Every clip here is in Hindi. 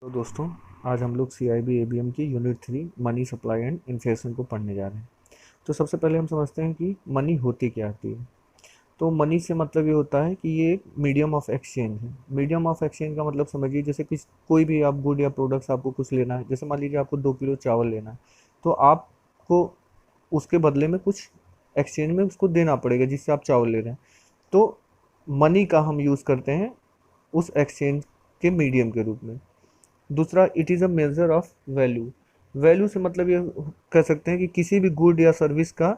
तो दोस्तों, आज हम लोग CIB ABM की unit 3 money supply and inflation को पढ़ने जा रहे हैं। तो सबसे पहले हम समझते हैं कि मनी होती क्या होती है। तो मनी से मतलब ये होता है कि ये एक मीडियम ऑफ एक्सचेंज है। मीडियम ऑफ एक्सचेंज का मतलब समझिए, जैसे कि कोई भी आप गुड या प्रोडक्ट्स आपको कुछ लेना है, जैसे मान लीजिए आपको 2 किलो चावल लेना है, तो आपको उसके बदले में कुछ एक्सचेंज में उसको देना पड़ेगा जिससे आप चावल ले रहे हैं। तो मनी का हम यूज़ करते हैं उस एक्सचेंज के मीडियम के रूप में। दूसरा, it is a measure of value. Value से मतलब ये कह सकते हैं कि किसी भी गुड या सर्विस का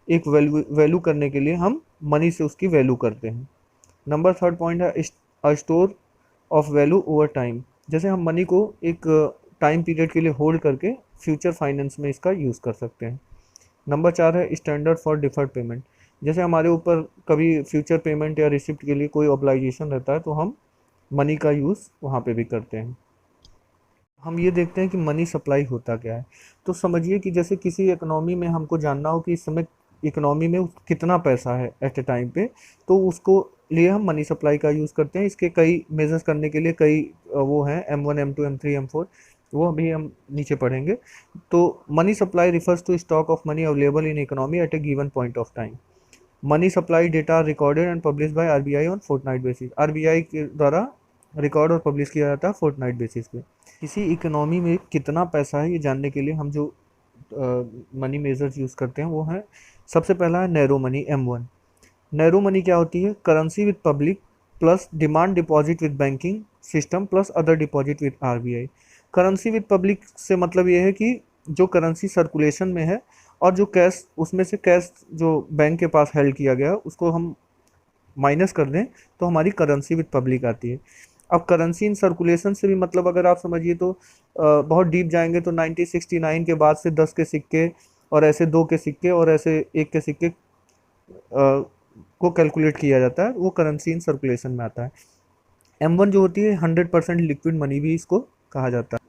एक वैल्यू वैल्यू करने के लिए हम मनी से उसकी वैल्यू करते हैं। नंबर थर्ड पॉइंट है store of value over time. जैसे हम मनी को एक टाइम पीरियड के लिए होल्ड करके फ्यूचर फाइनेंस में इसका यूज़ कर सकते हैं। नंबर चार है स्टैंडर्ड फॉर डिफर्ड पेमेंट। जैसे हमारे ऊपर कभी फ्यूचर पेमेंट या रिसिप्ट के लिए कोई ऑब्लाइजेशन रहता है तो हम मनी का यूज़ वहाँ पे भी करते हैं। हम ये देखते हैं कि मनी सप्लाई होता क्या है। तो समझिए कि जैसे किसी इकोनॉमी में हमको जानना हो कि इस समय इकोनॉमी में कितना पैसा है एट ए टाइम पे, तो उसको लिए हम मनी सप्लाई का यूज़ करते हैं। इसके कई मेजर्स करने के लिए कई वो हैं, M1 M2 M3 M4, वो अभी हम नीचे पढ़ेंगे। तो money supply refers to stock of money available in economy at a given point of time. Money supply data are recorded and publish by RBI on fortnight basis. RBI के द्वारा रिकॉर्ड और पब्लिश किया जाता है फोर्टनाइट बेसिस पे। किसी इकोनॉमी में कितना पैसा है ये जानने के लिए हम जो मनी मेजर्स यूज़ करते हैं वो है, सबसे पहला है narrow money M1। Narrow money क्या होती है? Currency with public plus demand deposit with banking system plus other deposit with RBI। Currency with public से मतलब ये है कि जो करेंसी सर्कुलेशन में है और जो कैश, उसमें से कैश जो बैंक के पास हेल्ड किया गया उसको हम माइनस कर दें तो हमारी करेंसी विद पब्लिक आती है। अब करेंसी इन सर्कुलेशन से भी मतलब अगर आप समझिए तो बहुत डीप जाएंगे तो 1969 के बाद से 10 के सिक्के और ऐसे 2 के सिक्के और ऐसे 1 के सिक्के को कैलकुलेट किया जाता है, वो करेंसी इन सर्कुलेशन में आता है। M1 जो होती है 100% लिक्विड मनी भी इसको कहा जाता है।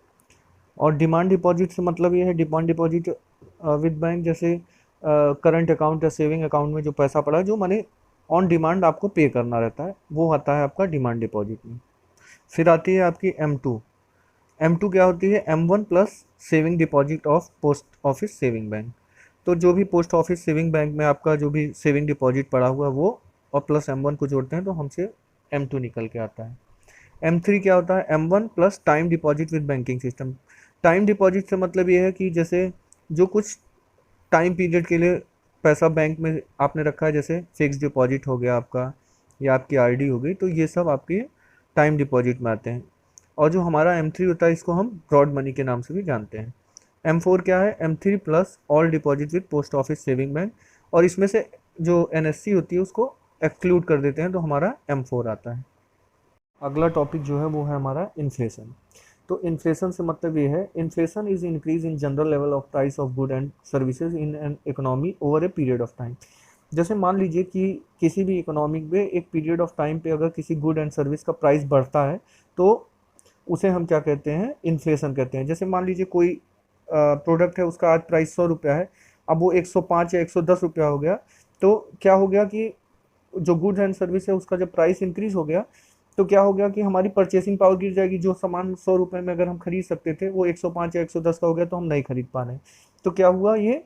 और डिमांड डिपॉजिट से मतलब ये है डिमांड डिपॉजिट विद बैंक, जैसे करंट अकाउंट या सेविंग अकाउंट में जो पैसा पड़ा है जो माने ऑन डिमांड आपको पे करना रहता है, वो आता है आपका डिमांड डिपॉजिट में। फिर आती है आपकी M2। M2 क्या होती है? M1 plus saving deposit of post office saving bank. तो जो भी पोस्ट ऑफिस सेविंग बैंक में आपका जो भी सेविंग डिपॉजिट पड़ा हुआ है वो, और प्लस M1 को जोड़ते हैं तो हमसे M2 निकल के आता है। M3 क्या होता है? M1 plus time deposit with banking system. Time deposit से मतलब ये है कि जैसे जो कुछ टाइम पीरियड के लिए पैसा बैंक में आपने रखा है, जैसे फिक्स डिपॉजिट हो गया आपका या आपकी RD हो गई, तो ये सब आपके टाइम डिपॉजिट में आते हैं। और जो हमारा M3 होता है इसको हम ब्रॉड मनी के नाम से भी जानते हैं। M4 क्या है? M3 plus all deposit with post office saving bank, और इसमें से जो NSC होती है उसको एक्सक्लूड कर देते हैं तो हमारा M4 आता है। अगला टॉपिक जो है वो है हमारा इन्फ्लेशन। तो इन्फ्लेशन से मतलब ये है, inflation is increase in general level of price of good and services in an economy over a period of time. जैसे मान लीजिए कि किसी भी इकोनॉमिक में एक पीरियड ऑफ टाइम पे अगर किसी गुड एंड सर्विस का प्राइस बढ़ता है तो उसे हम क्या कहते हैं? इन्फ्लेशन कहते हैं। जैसे मान लीजिए कोई प्रोडक्ट है, उसका आज प्राइस 100 रुपया है, अब वो 105 या 110 रुपया हो गया, तो क्या हो गया कि जो गुड्स एंड सर्विस है उसका जब प्राइस इंक्रीज हो गया तो क्या हो गया कि हमारी परचेसिंग पावर गिर जाएगी। जो सामान 100 रुपये में अगर हम खरीद सकते थे वो 105 या 110 का हो गया तो हम नहीं खरीद पा रहे। तो क्या हुआ? ये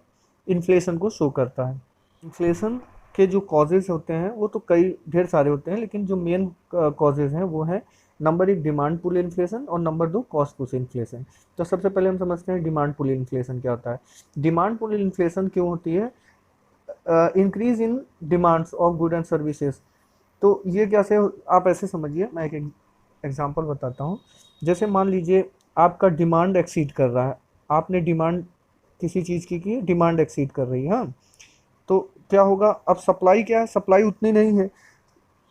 इन्फ्लेशन को शो करता है। इन्फ्लेशन के जो कॉजेज होते हैं वो तो कई ढेर सारे होते हैं, लेकिन जो मेन कॉजेज हैं वो है, नंबर 1 डिमांड पुल इन्फ्लेशन और नंबर 2 कॉस्ट पुश इन्फ्लेशन। तो सबसे पहले हम समझते हैं डिमांड पुल इन्फ्लेशन क्या होता है। डिमांड पुल इन्फ्लेशन क्यों होती है? Increase in demands of good and services. तो ये कैसे? आप ऐसे समझिए, मैं एक एग्जांपल बताता हूँ। जैसे मान लीजिए आपका डिमांड एक्सीड कर रहा है, आपने डिमांड किसी चीज़ की डिमांड एक्सीड कर रही है, हाँ, तो क्या होगा? अब सप्लाई क्या है? सप्लाई उतनी नहीं है,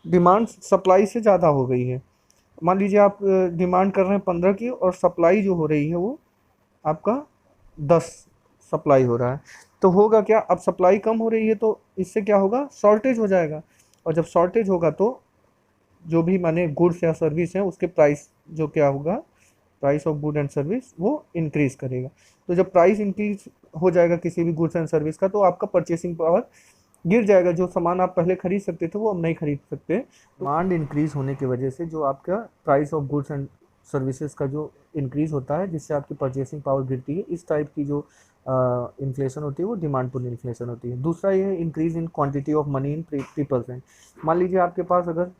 डिमांड सप्लाई से ज़्यादा हो गई है। मान लीजिए आप डिमांड कर रहे हैं 15 की और सप्लाई जो हो रही है वो आपका 10 सप्लाई हो रहा है। तो होगा क्या? अब सप्लाई कम हो रही है तो इससे क्या होगा? शॉर्टेज हो जाएगा, और जब शॉर्टेज होगा तो जो भी माने गुड्स या सर्विस है उसके प्राइस जो क्या होगा, price of good and service वो इंक्रीज करेगा। तो जब प्राइस इंक्रीज हो जाएगा किसी भी गुड्स एंड सर्विस का तो आपका परचेसिंग पावर गिर जाएगा। जो सामान आप पहले खरीद सकते थे वो अब नहीं खरीद सकते। डिमांड इंक्रीज होने की वजह से जो आपका price of goods and services का जो इंक्रीज होता है जिससे आपकी परचेसिंग पावर गिरती है, इस टाइप की जो इन्फ्लेशन होती है वो डिमांड पुल इन्फ्लेशन होती है। दूसरा ये है increase in quantity of money in people's. मान लीजिए आपके पास अगर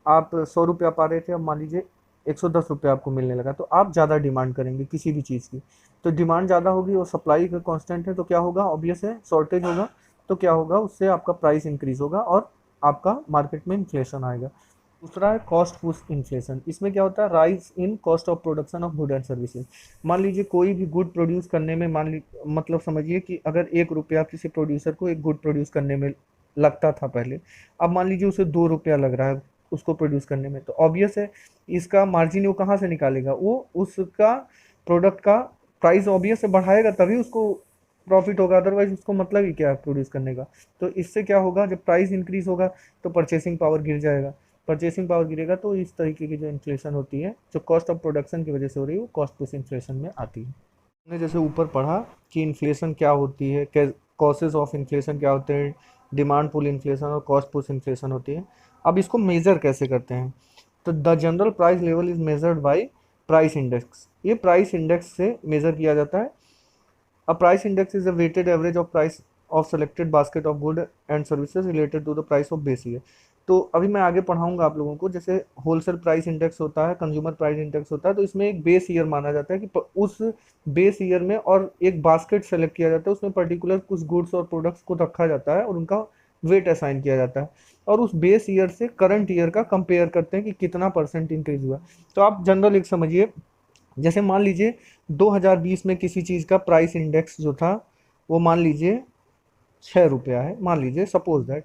आप 100 रुपया पा रहे थे, अब मान लीजिए 110 रुपया आपको मिलने लगा, तो आप ज़्यादा डिमांड करेंगे किसी भी चीज़ की। तो डिमांड ज़्यादा होगी और सप्लाई का कांस्टेंट है, तो क्या होगा, ऑब्वियस है शॉर्टेज होगा, तो क्या होगा, उससे आपका प्राइस इंक्रीज होगा और आपका मार्केट में इन्फ्लेशन आएगा। दूसरा है कॉस्ट पुश इन्फ्लेशन। इसमें क्या होता है, rise in cost of production of good and services. मान लीजिए कोई भी गुड प्रोड्यूस करने में, मतलब समझिए कि अगर 1 रुपया किसी प्रोड्यूसर को एक गुड प्रोड्यूस करने में लगता था पहले, अब मान लीजिए उसे 2 रुपया लग रहा है उसको प्रोड्यूस करने में, तो ऑब्वियस है इसका मार्जिन वो कहाँ से निकालेगा, वो उसका प्रोडक्ट का प्राइस ऑब्वियस से बढ़ाएगा तभी उसको प्रॉफिट होगा, अदरवाइज उसको मतलब ही क्या है प्रोड्यूस करने का। तो इससे क्या होगा, जब प्राइस इंक्रीज होगा तो परचेसिंग पावर गिर जाएगा, परचेसिंग पावर गिरेगा तो इस तरीके की जो इन्फ्लेशन होती है जो कॉस्ट ऑफ प्रोडक्शन की वजह से हो रही है वो कॉस्ट पुश इन्फ्लेशन में आती है। हमने जैसे ऊपर पढ़ा कि इन्फ्लेशन क्या होती है, कॉसेज ऑफ इन्फ्लेशन क्या होते हैं, डिमांड पुल इन्फ्लेशन और कॉस्ट पुश इन्फ्लेशन होती है। अब इसको मेजर कैसे करते हैं, तो the general price level is measured by price index. ये प्राइस इंडेक्स से मेजर किया जाता है। A price index is a weighted average of price of selected basket of good and services related to the price of base year। तो अभी मैं आगे पढ़ाऊंगा आप लोगों को, जैसे होलसेल प्राइस इंडेक्स होता है, कंज्यूमर प्राइस इंडेक्स होता है, तो इसमें एक बेस ईयर माना जाता है कि उस बेस ईयर में और एक बास्केट सेलेक्ट किया जाता है, उसमें पर्टिकुलर कुछ गुड्स और प्रोडक्ट्स को रखा जाता है और उनका वेट असाइन किया जाता है और उस बेस ईयर से करंट ईयर का कंपेयर करते हैं कि कितना परसेंट इंक्रीज हुआ। तो आप जनरल एक समझिए, जैसे मान लीजिए 2020 में किसी चीज़ का प्राइस इंडेक्स जो था वो मान लीजिए 6 रुपया है, मान लीजिए सपोज दैट,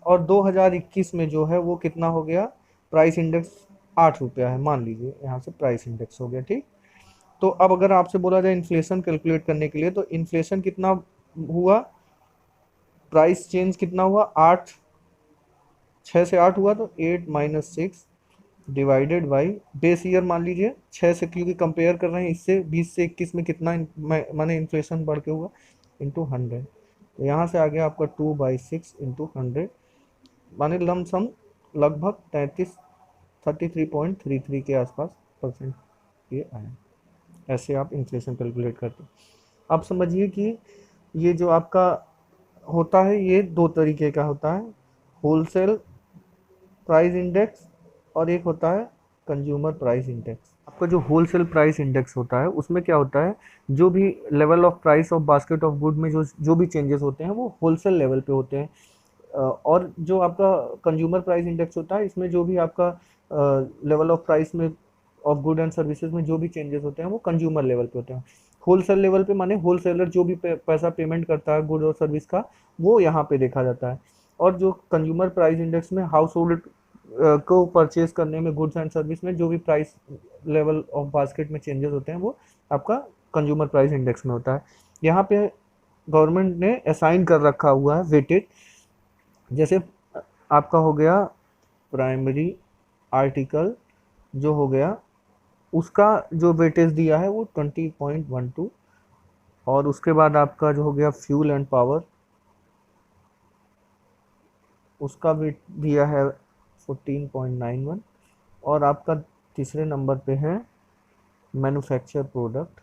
और 2021 में जो है वो कितना हो गया, प्राइस इंडेक्स 8 रुपया है, मान लीजिए यहाँ से प्राइस इंडेक्स हो गया, ठीक। तो अब अगर आपसे बोला जाए इन्फ्लेशन कैलकुलेट करने के लिए, तो इन्फ्लेशन कितना हुआ, प्राइस चेंज कितना हुआ, 8, 6 से 8 हुआ, तो 8 - 6 डिवाइडेड बाई बेस ईयर, मान लीजिए 6 से, क्योंकि कंपेयर कर रहे हैं इससे 20 से 21 में कितना माने इन्फ्लेशन बढ़ के हुआ, इंटू 100। तो यहाँ से आ गया आपका 2/6 इंटू 100, माने लमसम लगभग 33.33 के आसपास परसेंट ये आया। ऐसे आप इन्फ्लेशन कैलकुलेट करते हैं। अब समझिए कि ये जो आपका होता है ये दो तरीके का होता है, होलसेल प्राइस इंडेक्स और एक होता है कंज्यूमर प्राइस इंडेक्स। आपका जो होलसेल प्राइस इंडेक्स होता है उसमें क्या होता है, जो भी level of price of basket of good में जो भी चेंजेस होते हैं वो होलसेल लेवल पे होते हैं। और जो आपका कंज्यूमर प्राइस इंडेक्स होता है इसमें जो भी आपका लेवल ऑफ प्राइस में ऑफ गुड एंड सर्विसेज में जो भी चेंजेस होते हैं वो कंज्यूमर लेवल पे होते हैं। होलसेल लेवल पे माने होलसेलर जो भी पैसा पेमेंट करता है गुड और सर्विस का, वो यहाँ पे देखा जाता है। और जो कंज्यूमर प्राइस इंडेक्स में हाउस होल्ड को परचेज करने में गुड्स एंड सर्विस में जो भी प्राइस लेवल ऑफ बास्केट में चेंजेस होते हैं वो आपका कंज्यूमर प्राइस इंडेक्स में होता है। यहाँ पे गवर्नमेंट ने असाइन कर रखा हुआ है वेटेज, जैसे आपका हो गया प्राइमरी आर्टिकल जो हो गया उसका जो वेटेज दिया है वो 20.12, और उसके बाद आपका जो हो गया फ्यूल एंड पावर उसका वेट दिया है 14.91, और आपका तीसरे नंबर पे है मैन्युफैक्चर प्रोडक्ट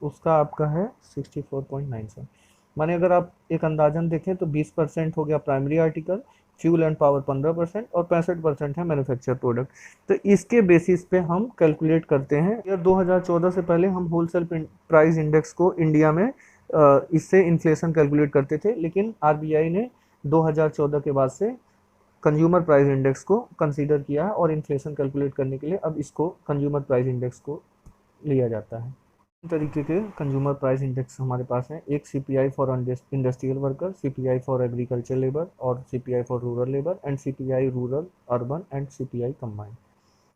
उसका आपका है 64.97। माने अगर आप एक अंदाजन देखें तो 20% हो गया primary article, fuel and power 15% और 65% है मैन्युफैक्चर प्रोडक्ट। तो इसके बेसिस पे हम कैलकुलेट करते हैं। ईयर 2014 से पहले हम होलसेल प्राइस इंडेक्स को इंडिया में इससे इन्फ्लेशन कैलकुलेट करते थे, लेकिन आरबीआई ने 2014 के बाद से कंज्यूमर प्राइस इंडेक्स को कंसीडर किया है और इन्फ्लेशन कैलकुलेट करने के लिए अब इसको कंज्यूमर प्राइस इंडेक्स को लिया जाता है। तरीके के कंज्यूमर प्राइस इंडेक्स हमारे पास हैं, एक CPI for industrial worker, CPI for agriculture labour और CPI for rural labour, and CPI rural urban and CPI combined.